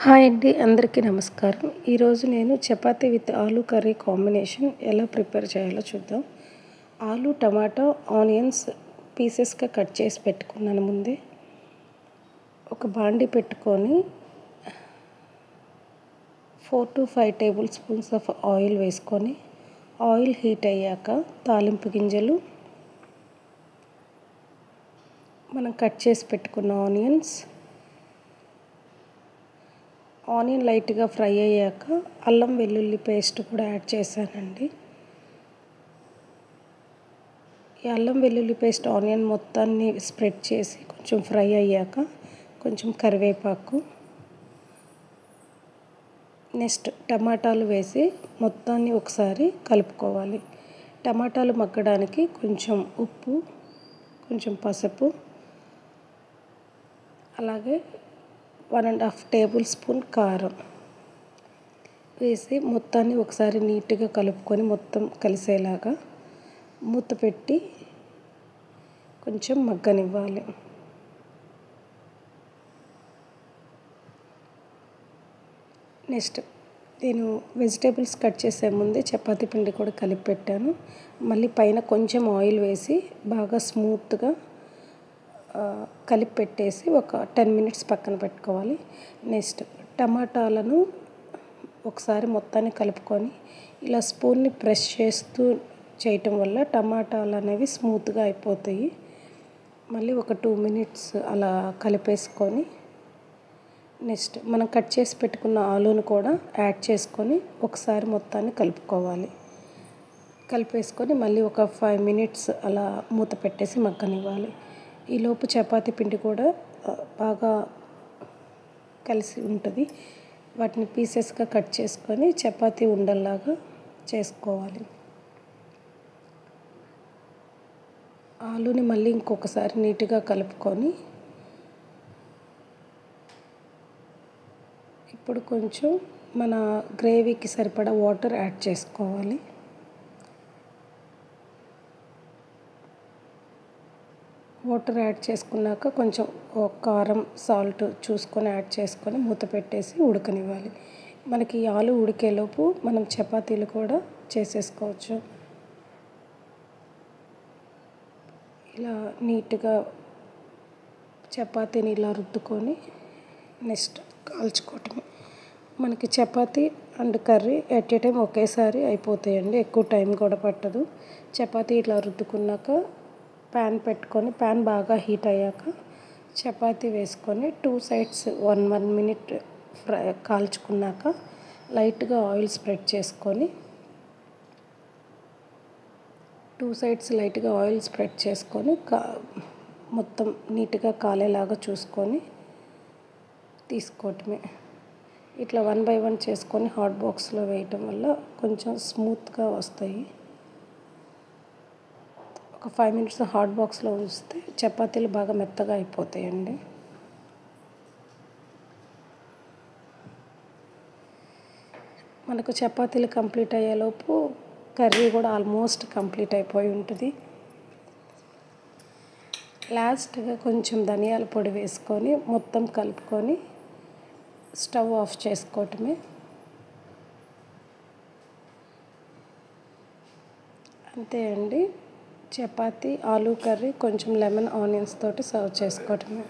Hi అండి, అందరికీ నమస్కారం. ఈరోజు నేను chapati with aloo curry combination ఎలా ప్రిపేర్ చేయాలో చూద్దాం. ఆలూ, టమాటో, ఆనియన్స్ పీసెస్గా కట్ చేసి పెట్టుకున్నాను ముందే. ఒక బాండి పెట్టుకొని 4 to 5 table spoons of oil వేసుకొని, ఆయిల్ హీట్ అయ్యాక తాలింపు గింజలు, మనం కట్ చేసి పెట్టుకున్న ఆనియన్ లైట్గా ఫ్రై అయ్యాక అల్లం వెల్లుల్లి పేస్ట్ కూడా యాడ్ చేశానండి. ఈ అల్లం వెల్లుల్లి పేస్ట్ ఆనియన్ మొత్తాన్ని స్ప్రెడ్ చేసి కొంచెం ఫ్రై అయ్యాక కొంచెం కరివేపాకు, నెక్స్ట్ టమాటాలు వేసి మొత్తాన్ని ఒకసారి కలుపుకోవాలి. టమాటాలు మగ్గడానికి కొంచెం ఉప్పు, కొంచెం పసుపు, అలాగే 1.5 టేబుల్ స్పూన్ కారం వేసి మొత్తాన్ని ఒకసారి నీట్గా కలుపుకొని మొత్తం కలిసేలాగా మూత పెట్టి కొంచెం మగ్గనివ్వాలి. నెక్స్ట్ నేను వెజిటేబుల్స్ కట్ చేసే ముందే చపాతీ పిండి కూడా కలిపి పెట్టాను. మళ్ళీ పైన కొంచెం ఆయిల్ వేసి బాగా స్మూత్గా కలిపి పెట్టేసి ఒక 10 మినిట్స్ పక్కన పెట్టుకోవాలి. నెక్స్ట్ టమాటాలను ఒకసారి మొత్తాన్ని కలుపుకొని ఇలా స్పూన్ని ప్రెస్ చేస్తూ చేయటం వల్ల టమాటాలు అనేవి స్మూత్గా అయిపోతాయి. మళ్ళీ ఒక 2 మినిట్స్ అలా కలిపేసుకొని నెక్స్ట్ మనం కట్ చేసి పెట్టుకున్న ఆలూను కూడా యాడ్ చేసుకొని ఒకసారి మొత్తాన్ని కలుపుకోవాలి. కలిపేసుకొని మళ్ళీ ఒక 5 మినిట్స్ అలా మూత పెట్టేసి మగ్గనివ్వాలి. ఈలోపు చపాతీ పిండి కూడా బాగా కలిసి ఉంటుంది. వాటిని పీసెస్గా కట్ చేసుకొని చపాతీ ఉండల్లాగా చేసుకోవాలి. ఆలూని మళ్ళీ ఇంకొకసారి నీట్గా కలుపుకొని ఇప్పుడు కొంచెం మన గ్రేవీకి సరిపడా వాటర్ యాడ్ చేసుకోవాలి. వాటర్ యాడ్ చేసుకున్నాక కొంచెం కారం, సాల్ట్ చూసుకొని యాడ్ చేసుకొని మూత పెట్టేసి ఉడకనివ్వాలి. మనకి ఆలు ఉడికేలోపు మనం చపాతీలు కూడా చేసేసుకోవచ్చు. ఇలా నీట్గా చపాతీని ఇలా రుద్దుకొని నెక్స్ట్ కాల్చుకోవటమే. మనకి chapati and curry at a time ఒకేసారి అయిపోతాయండి, ఎక్కువ టైం కూడా పట్టదు. చపాతీ ఇట్లా రుద్దుకున్నాక ప్యాన్ పెట్టుకొని ప్యాన్ బాగా హీట్ అయ్యాక చపాతీ వేసుకొని 2 సైడ్స్ 1 మినిట్ కాల్చుకున్నాక లైట్గా ఆయిల్ స్ప్రెడ్ చేసుకొని 2 సైడ్స్ లైట్గా ఆయిల్ స్ప్రెడ్ చేసుకొని మొత్తం నీట్గా కాలేలాగా చూసుకొని తీసుకోవటమే. ఇట్లా 1 by 1 చేసుకొని హాట్ బాక్స్లో వేయటం వల్ల కొంచెం స్మూత్గా వస్తాయి. ఒక 5 మినిట్స్ హాట్ బాక్స్లో ఉంచితే చపాతీలు బాగా మెత్తగా అయిపోతాయండి. మనకు చపాతీలు కంప్లీట్ అయ్యేలోపు కర్రీ కూడా ఆల్మోస్ట్ కంప్లీట్ అయిపోయి ఉంటుంది. లాస్ట్గా కొంచెం ధనియాల పొడి వేసుకొని మొత్తం కలుపుకొని స్టవ్ ఆఫ్ చేసుకోవటమే. అంతే అండి, చపాతీ ఆలూ కర్రీ కొంచెం లెమన్ ఆనియన్స్ తోటి సర్వ్ చేసుకోవటమే.